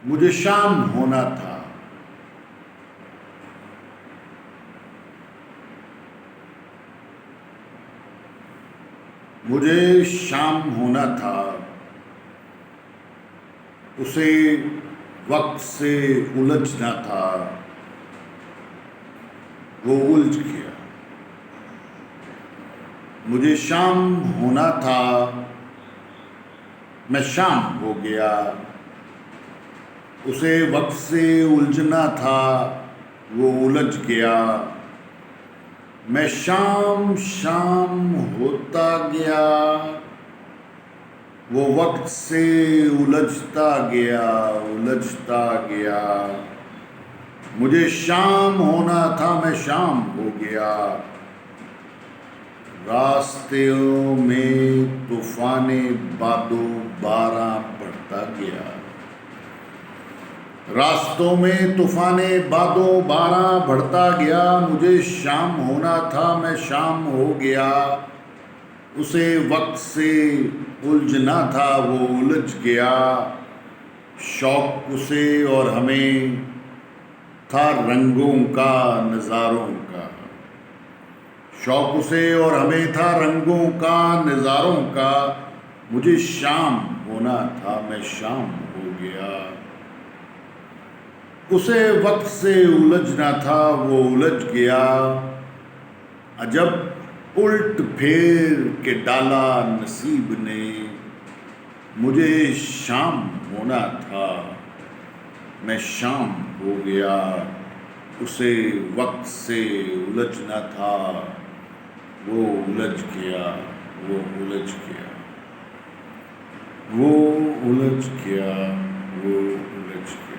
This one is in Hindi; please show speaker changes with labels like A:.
A: मुझे शाम होना था। मुझे शाम होना था। उसे वक्त से उलझना था, वो उलझ गया। मुझे शाम होना था, मैं शाम हो गया। उसे वक्त से उलझना था, वो उलझ गया। मैं शाम शाम होता गया, वो वक्त से उलझता गया, उलझता गया। मुझे शाम होना था, मैं शाम हो गया। रास्तों में तूफाने बादो बारह बढ़ता गया। रास्तों में तूफाने बादो बारह बढ़ता गया। मुझे शाम होना था, मैं शाम हो गया। उसे वक्त से उलझना था, वो उलझ गया। शौक उसे और हमें था रंगों का, नज़ारों का। शौक उसे और हमें था रंगों का, नज़ारों का। मुझे शाम होना था, मैं शाम हो गया। उसे वक्त से उलझना था, वो उलझ गया। अजब उल्ट फेर के डाला नसीब ने। मुझे शाम होना था, मैं शाम हो गया। उसे वक्त से उलझना था, वो उलझ गया, वो उलझ गया, वो उलझ गया, वो उलझ गया।